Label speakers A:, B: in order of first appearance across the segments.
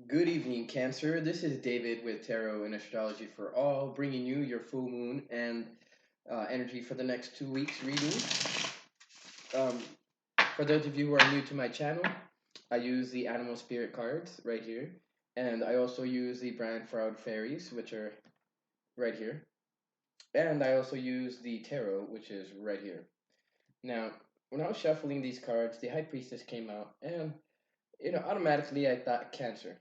A: Good evening, Cancer. This is David with Tarot and Astrology for All, bringing you your full moon and energy for the next 2 weeks reading. Um, for those of you who are new to my channel, I use the animal spirit cards right here, and I also use the brand fraud fairies, which are right here, and I also use the tarot, which is right here. Now, when I was shuffling these cards, the High Priestess came out, and automatically I thought Cancer.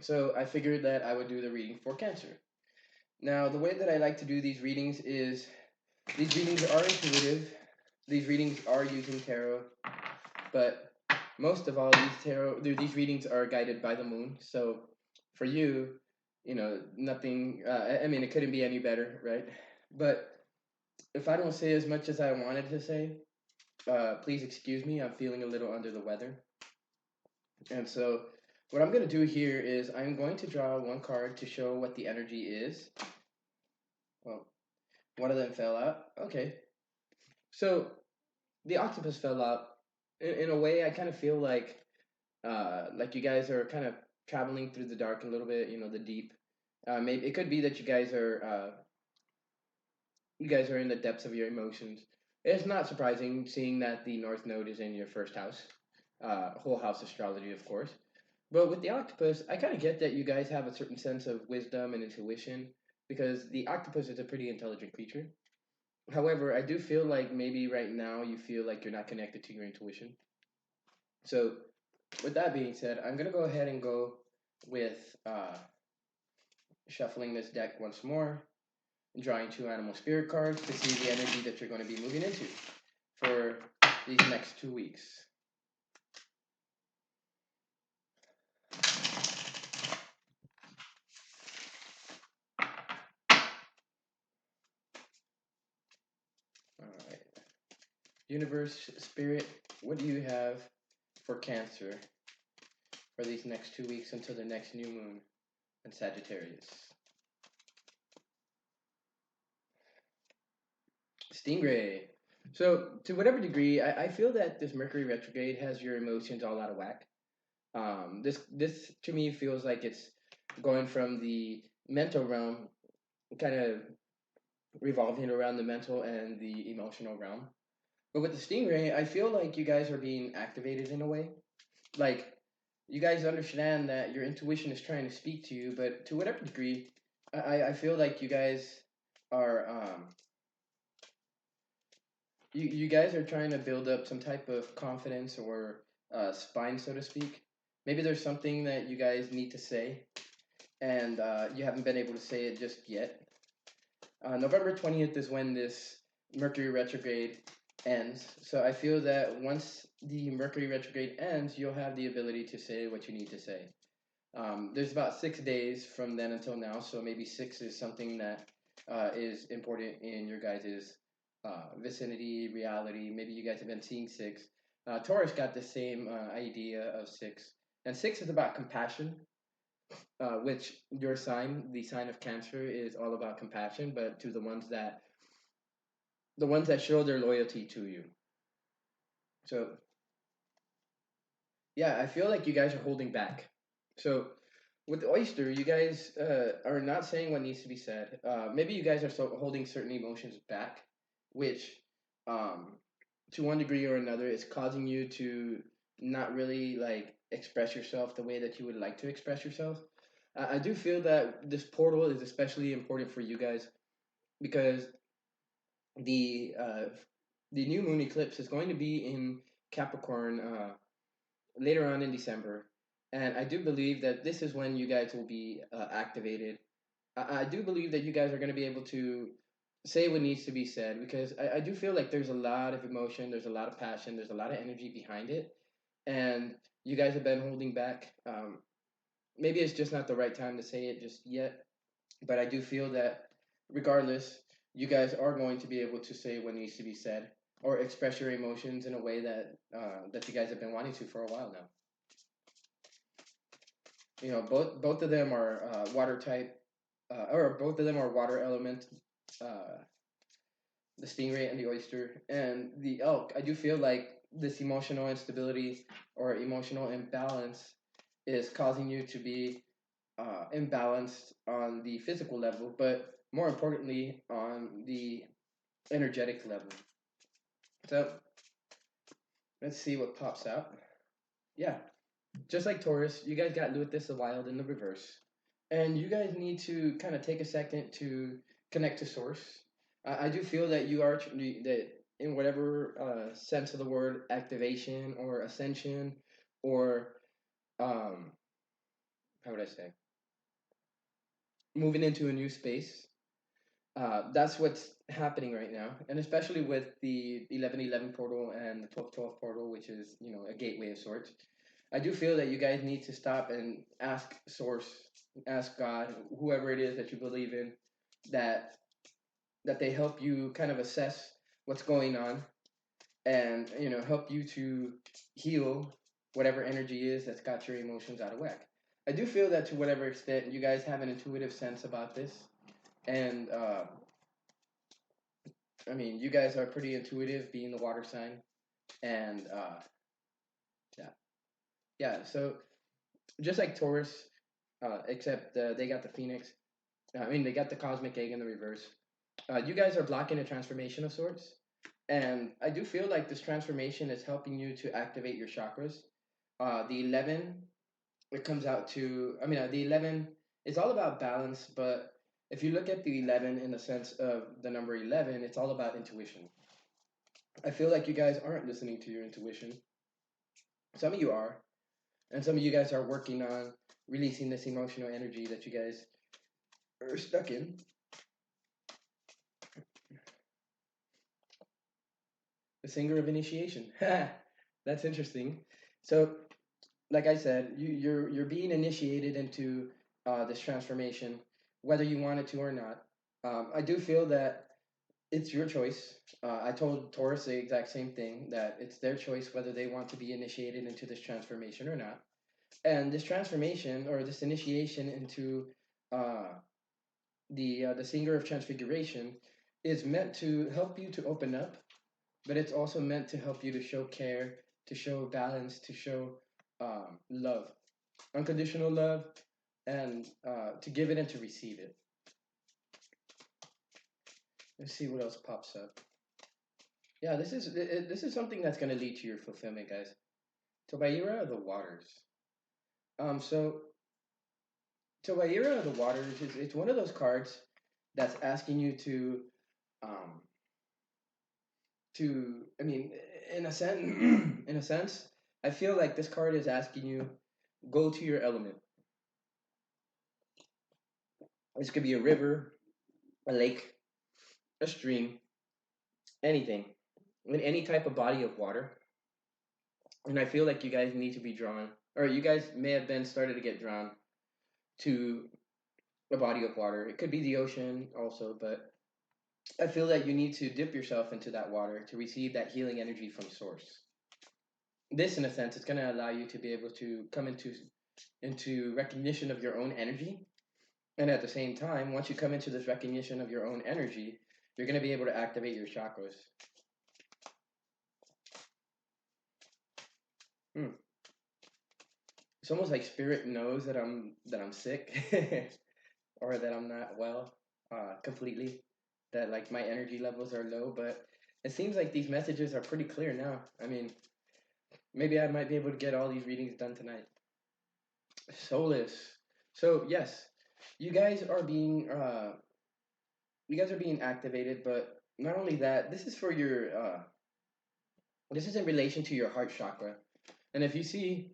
A: So I figured that I would do the reading for Cancer. Now, the way that I like to do these readings is these readings are intuitive. These readings are using tarot, but most of all, these readings are guided by the moon. So for you, nothing. I mean, it couldn't be any better, right? But if I don't say as much as I wanted to say, please excuse me. I'm feeling a little under the weather, and so what I'm going to do here is I'm going to draw one card to show what the energy is. Well, one of them fell out. Okay. So the octopus fell out. In a way, I kind of feel like you guys are kind of traveling through the dark a little bit. The deep. Maybe it could be that you guys are in the depths of your emotions. It's not surprising seeing that the North Node is in your first house, whole house astrology, of course. But with the octopus, I kind of get that you guys have a certain sense of wisdom and intuition because the octopus is a pretty intelligent creature. However, I do feel like maybe right now you feel like you're not connected to your intuition. So, with that being said, I'm going to go ahead and go with shuffling this deck once more, drawing two animal spirit cards to see the energy that you're going to be moving into for these next 2 weeks. All right. Universe, Spirit, what do you have for Cancer for these next 2 weeks until the next new moon in Sagittarius? Stingray. So, to whatever degree, I feel that this Mercury retrograde has your emotions all out of whack. This to me feels like it's going from the mental realm, kind of revolving around the mental and the emotional realm. But with the Stingray, I feel like you guys are being activated in a way. Like, you guys understand that your intuition is trying to speak to you, but to whatever degree, I feel like you guys are you guys are trying to build up some type of confidence or spine, so to speak. Maybe there's something that you guys need to say, and you haven't been able to say it just yet. November 20th is when this Mercury retrograde ends. So I feel that once the Mercury retrograde ends, you'll have the ability to say what you need to say. There's about 6 days from then until now, so maybe six is something that is important in your guys' vicinity, reality. Maybe you guys have been seeing six. Taurus got the same idea of six. And six is about compassion, which your sign, the sign of Cancer, is all about compassion, but to the ones that show their loyalty to you. So yeah, I feel like you guys are holding back. So with the oyster, you guys are not saying what needs to be said. Maybe you guys are holding certain emotions back, which, to one degree or another, is causing you to not really like express yourself the way that you would like to express yourself. I do feel that this portal is especially important for you guys because the uh, the new moon eclipse is going to be in Capricorn later on in December, and I do believe that this is when you guys will be activated. I do believe that you guys are going to be able to say what needs to be said because I do feel like there's a lot of emotion, there's a lot of passion, there's a lot of energy behind it, and you guys have been holding back. Maybe it's just not the right time to say it just yet, but I do feel that regardless, you guys are going to be able to say what needs to be said or express your emotions in a way that you guys have been wanting to for a while now. Both of them are water type, or both of them are water element. Uh, the stingray and the oyster and the elk. I do feel like this emotional instability or emotional imbalance is causing you to be imbalanced on the physical level, but more importantly on the energetic level. So let's see what pops out. Yeah, just like Taurus, you guys got Lewis the Wild in the reverse, and you guys need to kind of take a second to connect to source. I do feel that you are that in whatever sense of the word, activation or ascension, or um, how would I say, moving into a new space. That's what's happening right now, and especially with the 1111 portal and the 1212 portal, which is a gateway of sorts. I do feel that you guys need to stop and ask Source, ask God, whoever it is that you believe in, that they help you kind of assess what's going on, and help you to heal whatever energy is that's got your emotions out of whack. I do feel that to whatever extent you guys have an intuitive sense about this, and I mean, you guys are pretty intuitive, being the water sign, and yeah, yeah. So just like Taurus, except they got the Phoenix. I mean, they got the cosmic egg in the reverse. You guys are blocking a transformation of sorts, and I do feel like this transformation is helping you to activate your chakras. The 11, it comes out to. I mean, the 11 is all about balance, but if you look at the 11 in the sense of the number 11, it's all about intuition. I feel like you guys aren't listening to your intuition. Some of you are, and some of you guys are working on releasing this emotional energy that you guys are stuck in. The singer of initiation. That's interesting. So, like I said, you're being initiated into this transformation, whether you want it to or not. I do feel that it's your choice. I told Taurus the exact same thing, that it's their choice whether they want to be initiated into this transformation or not. And this transformation or this initiation into uh, the singer of transfiguration is meant to help you to open up, but it's also meant to help you to show care, to show balance, to show love, unconditional love, and to give it and to receive it. Let's see what else pops up. Yeah, this is something that's going to lead to your fulfillment, guys. Tobaira of the Waters. So Tobaira of the Waters is it's one of those cards that's asking you um, I mean, in a sense, in a sense, I feel like this card is asking you go to your element. This could be a river, a lake, a stream, anything, in any type of body of water. And I feel like you guys need to be drawn, or you guys may have been started to get drawn to a body of water. It could be the ocean also, but I feel that you need to dip yourself into that water to receive that healing energy from source. This, in a sense, it's going to allow you to be able to come into recognition of your own energy, and at the same time, once you come into this recognition of your own energy, you're going to be able to activate your chakras. It's almost like spirit knows that I'm sick, or that I'm not well, completely. That like my energy levels are low, but it seems like these messages are pretty clear now. I mean, maybe I might be able to get all these readings done tonight. Soulless. So yes, you guys are being activated, but not only that, this is for your this is in relation to your heart chakra. And if you see,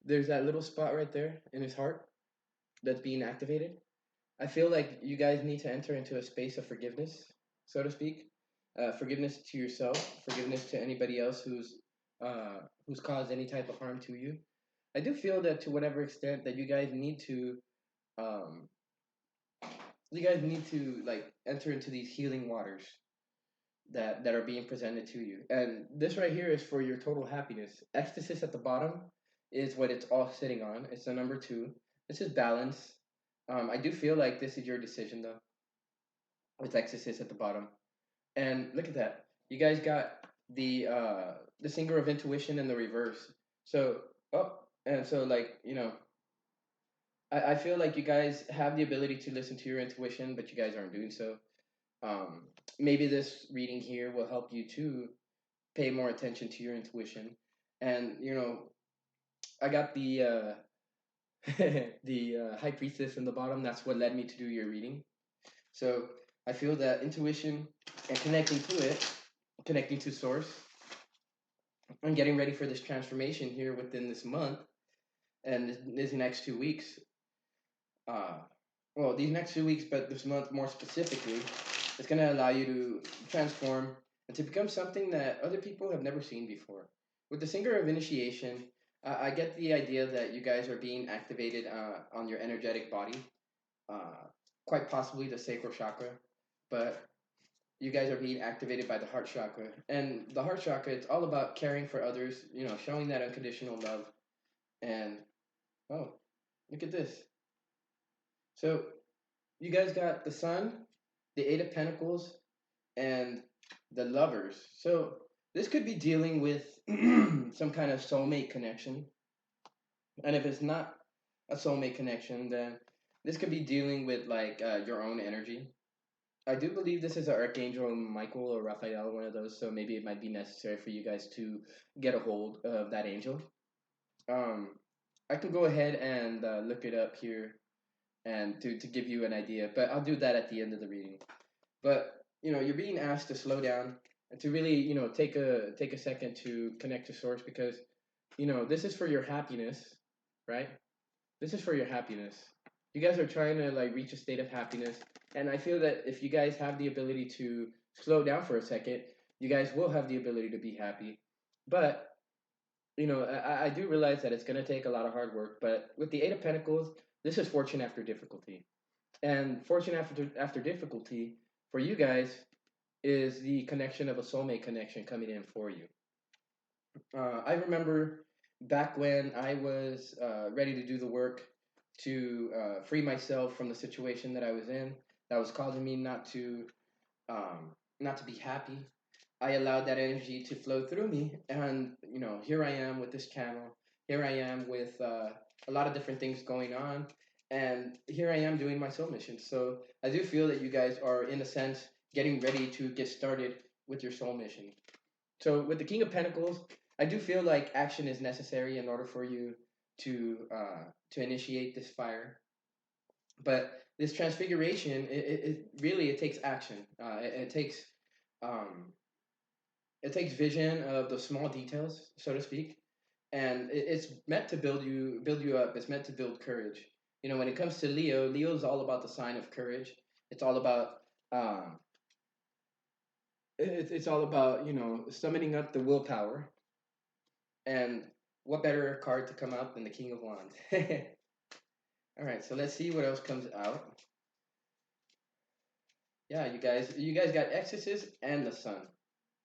A: there's that little spot right there in his heart that's being activated. I feel like you guys need to enter into a space of forgiveness, so to speak. Forgiveness to yourself, forgiveness to anybody else who's caused any type of harm to you. I do feel that to whatever extent that um, you guys need to like enter into these healing waters that are being presented to you. And this right here is for your total happiness. Ecstasy at the bottom is what it's all sitting on. It's the number 2. This is balance. I do feel like this is your decision though. With ecstasy at the bottom. And look at that. You guys got the singer of intuition in the reverse. So and so like, I feel like you guys have the ability to listen to your intuition, but you guys aren't doing so. Um, Maybe this reading here will help you to pay more attention to your intuition. And I got the the high priestess in the bottom. That's what led me to do your reading. So I feel that intuition and connecting to it, connecting to source, and getting ready for this transformation here within this month and this next 2 weeks. Uh, well, these next 2 weeks, but this month more specifically, it's going to allow you to transform and to become something that other people have never seen before. With the Singer of Initiation, I get the idea that you guys are being activated on your energetic body, uh, quite possibly the sacral chakra, but you guys are being activated by the heart chakra. And the heart chakra, it's all about caring for others, showing that unconditional love. And, oh, look at this. So you guys got the Sun, the Eight of Pentacles, and the Lovers. So this could be dealing with some kind of soulmate connection. And if it's not a soulmate connection, then this could be dealing with like your own energy. I do believe this is an Archangel Michael or Raphael, one of those. So maybe it might be necessary for you guys to get a hold of that angel. Um, I can go ahead and look it up here and to give you an idea, but I'll do that at the end of the reading. But you're being asked to slow down and to really, take a second to connect to source because, this is for your happiness, right? This is for your happiness. You guys are trying to like reach a state of happiness, and I feel that if you guys have the ability to slow down for a second, you guys will have the ability to be happy. But I do realize that it's going to take a lot of hard work. But with the Eight of Pentacles, this is fortune after difficulty, and fortune after difficulty for you guys is the connection of a soulmate connection coming in for you. I remember back when I was ready to do the work to free myself from the situation that I was in that was causing me not to be happy. I allowed that energy to flow through me, and here I am with this channel. Here I am with a lot of different things going on, and here I am doing my soul mission. So I do feel that you guys are, in a sense, getting ready to get started with your soul mission. So with the King of Pentacles, I do feel like action is necessary in order for you to initiate this fire. But this transfiguration, it really it takes action. Um, it takes vision of the small details, so to speak, and it's meant to build you up. It's meant to build courage. When it comes to Leo, Leo's all about the sign of courage. It's all about um, it's all about summoning up the willpower. And what better card to come out than the King of Wands? All right, so let's see what else comes out. Yeah, you guys got Exorcist and the Sun.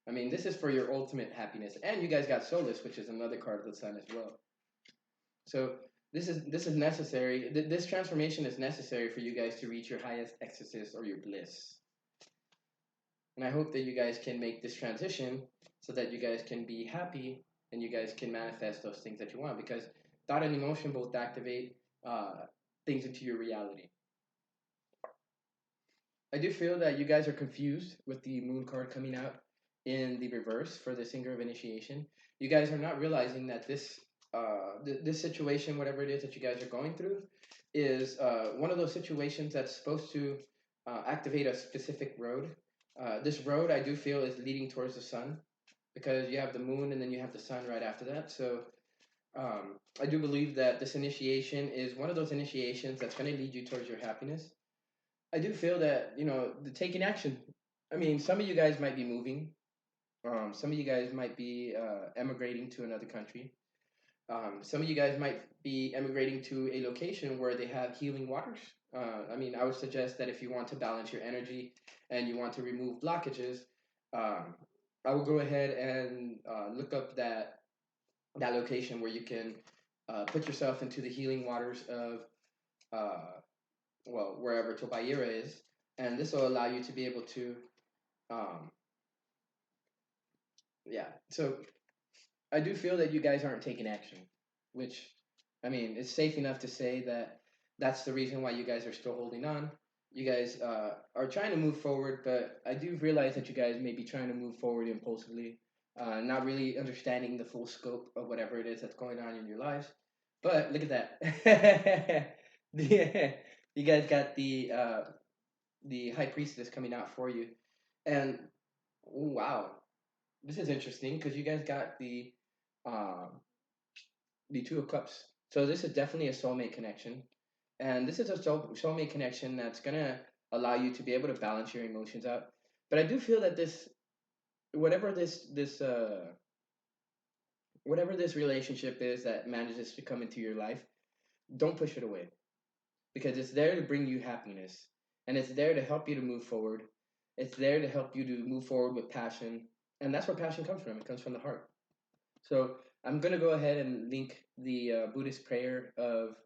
A: I mean, this is for your ultimate happiness, and you guys got Solus, which is another card of the Sun as well. So this is necessary. This transformation is necessary for you guys to reach your highest Exorcist or your bliss. And I hope that you guys can make this transition so that you guys can be happy and you guys can manifest those things that you want because thought and emotion both activate things into your reality. I do feel that you guys are confused with the moon card coming out in the reverse for the Singer of Initiation. You guys are not realizing that this situation, whatever it is that you guys are going through, is one of those situations that's supposed to activate a specific road. This road, I do feel, is leading towards the sun because you have the moon and then you have the sun right after that. So I do believe that this initiation is one of those initiations that's going to lead you towards your happiness. I do feel that the taking action. I mean, some of you guys might be moving. Some of you guys might be emigrating to another country. Some of you guys might be emigrating to a location where they have healing waters. I mean, I would suggest that if you want to balance your energy and you want to remove blockages, um, I will go ahead and look up that location where you can put yourself into the healing waters of uh, wherever Tobaira is, and this will allow you to be able to um, yeah. So I do feel that you guys aren't taking action, which I mean, it's safe enough to say that that's the reason why you guys are still holding on. You guys are trying to move forward, but I do realize that you guys may be trying to move forward impulsively, not really understanding the full scope of whatever it is that's going on in your lives. But look at that. Yeah, you guys got the high priestess coming out for you, and wow, this is interesting because you guys got uh, the two of cups. So this is definitely a soulmate connection, and this is a soulmate connection that's gonna allow you to be able to balance your emotions out. But I do feel that whatever whatever this relationship is that manages to come into your life, don't push it away because it's there to bring you happiness, and it's there to help you to move forward. It's there to help you to move forward with passion, and that's where passion comes from. It comes from the heart. So I'm gonna go ahead and link the Buddhist prayer of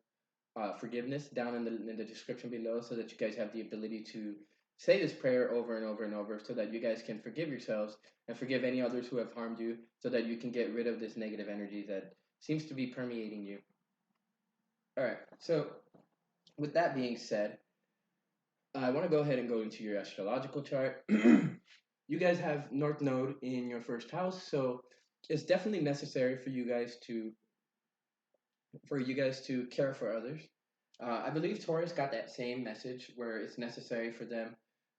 A: forgiveness down in the description below, so that you guys have the ability to say this prayer over and over and over, so that you guys can forgive yourselves and forgive any others who have harmed you, so that you can get rid of this negative energy that seems to be permeating you. All right. So with that being said, I want to go ahead and go into your astrological chart. You guys have North Node in your first house, so it's definitely necessary for you guys to care for others. I believe Taurus got that same message where it's necessary for them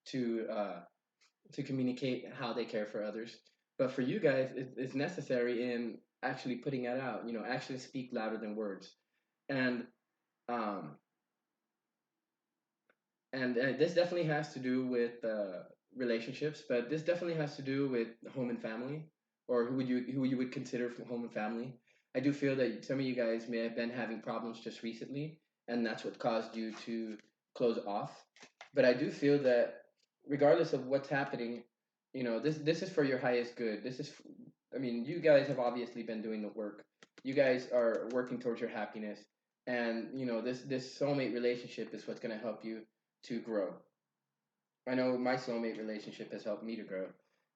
A: to uh, to communicate how they care for others. But for you guys, it's necessary in actually putting it out. Actions speak louder than words, and um, this definitely has to do with relationships, but this definitely has to do with home and family, or who you would consider from home and family. I do feel that some of you guys may have been having problems just recently, and that's what caused you to close off. But I do feel that regardless of what's happening, this is for your highest good. I mean, you guys have obviously been doing the work. You guys are working towards your happiness, and this soulmate relationship is what's going to help you to grow. I know my soulmate relationship has helped me to grow.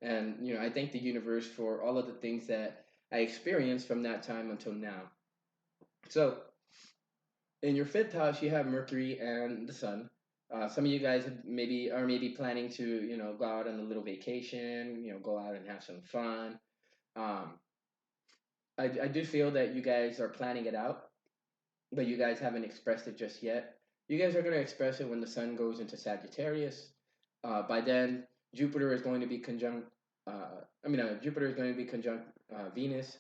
A: And, I thank the universe for all of the things that I experienced from that time until now. So, in your fifth house, you have Mercury and the Sun. Some of you guys maybe planning to, go out on a little vacation, go out and have some fun. Um, I do feel that you guys are planning it out, but you guys haven't expressed it just yet. You guys are going to express it when the sun goes into Sagittarius. By then, Jupiter is going to be conjunct. Jupiter is going to be conjunct Venus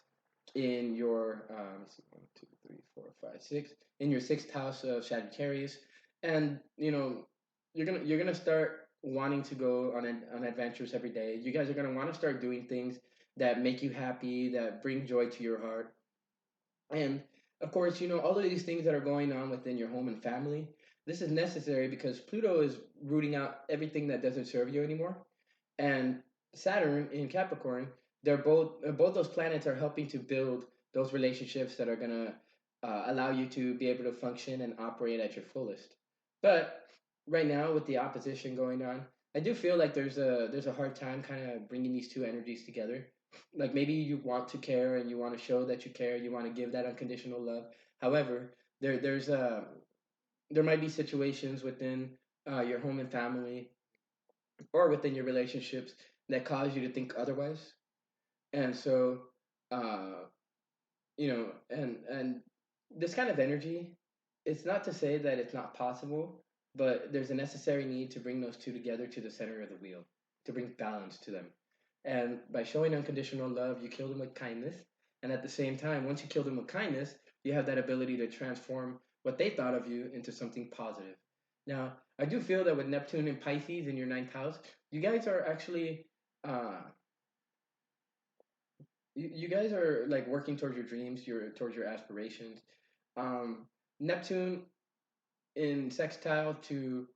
A: in your let's see, 1, 2, 3, 4, 5, 6 in your sixth house of Sagittarius, and you're gonna start wanting to go on adventures every day. You guys are gonna want to start doing things that make you happy, that bring joy to your heart, and of course, all of these things that are going on within your home and family, this is necessary because Pluto is rooting out everything that doesn't serve you anymore. And Saturn in Capricorn, they're both those planets are helping to build those relationships that are going to allow you to be able to function and operate at your fullest. But right now, with the opposition going on, I do feel like there's a hard time kind of bringing these two energies together. Like maybe you want to care and you want to show that you care, you want to give that unconditional love. However, there might be situations within your home and family or within your relationships that cause you to think otherwise. And so, uh, and this kind of energy, it's not to say that it's not possible, but there's a necessary need to bring those two together to the center of the wheel, to bring balance to them. And by showing unconditional love, you kill them with kindness. And at the same time, once you kill them with kindness, you have that ability to transform what they thought of you into something positive. Now, I do feel that with Neptune and Pisces in your ninth house, you guys are actually uh, you guys are like working towards your dreams, towards your aspirations. Um, Neptune in sextile to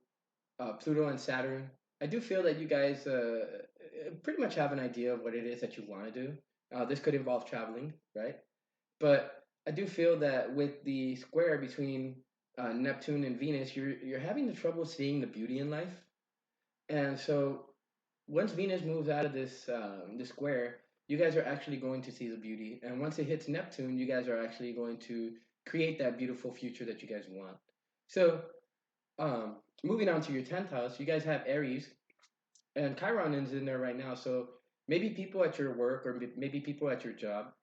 A: Pluto and Saturn. I do feel that you guys pretty much have an idea of what it is that you want to do. This could involve traveling, right? But I do feel that with the square between Neptune and Venus, you're having the trouble seeing the beauty in life. And so once Venus moves out of this square, you guys are actually going to see the beauty. And once it hits Neptune, you guys are actually going to create that beautiful future that you guys want. So, moving on to your 10th house, you guys have Aries, and Chiron is in there right now. So maybe people at your work or maybe people at your job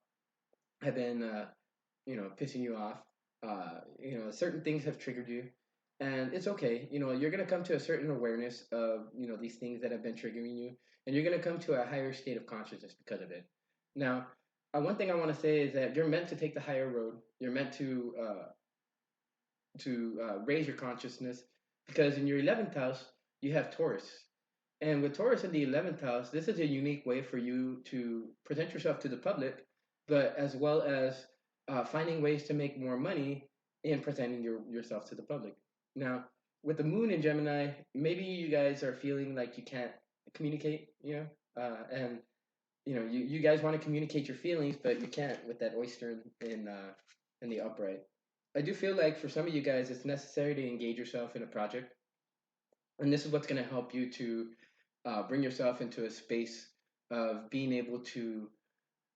A: have been, pissing you off. Certain things have triggered you, and it's okay. You're gonna come to a certain awareness of these things that have been triggering you, and you're gonna come to a higher state of consciousness because of it. Now, one thing I want to say is that you're meant to take the higher road. You're meant to raise your consciousness because in your 11th house you have Taurus, and with Taurus in the 11th house, this is a unique way for you to present yourself to the public, but as well as finding ways to make more money in presenting yourself to the public. Now, with the moon in Gemini, maybe you guys are feeling like you can't communicate, and you guys want to communicate your feelings, but you can't with that oyster in the upright. I do feel like for some of you guys, it's necessary to engage yourself in a project, and this is what's going to help you to bring yourself into a space of being able to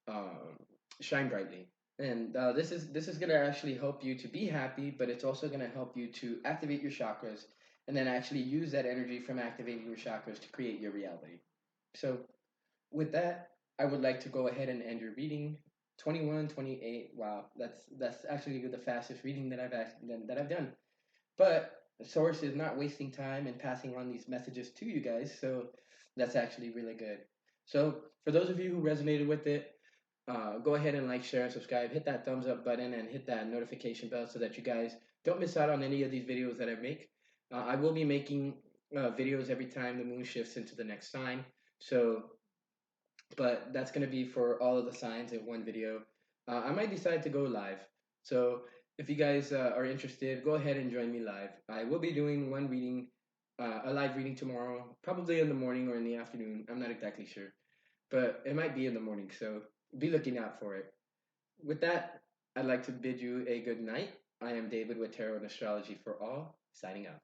A: um, shine brightly. And this is going to actually help you to be happy, but it's also going to help you to activate your chakras, and then actually use that energy from activating your chakras to create your reality. So with that, I would like to go ahead and end your reading. 21, 28. Wow, that's actually the fastest reading that I've done. But the source is not wasting time and passing on these messages to you guys, so that's actually really good. So for those of you who resonated with it, go ahead and like, share, and subscribe. Hit that thumbs up button and hit that notification bell so that you guys don't miss out on any of these videos that I make. I will be making videos every time the moon shifts into the next sign. So but that's going to be for all of the signs in one video. I might decide to go live. So if you guys are interested, go ahead and join me live. I will be doing one reading, a live reading tomorrow, probably in the morning or in the afternoon. I'm not exactly sure, but it might be in the morning. So be looking out for it. With that, I'd like to bid you a good night. I am David with Tarot and Astrology for All, signing out.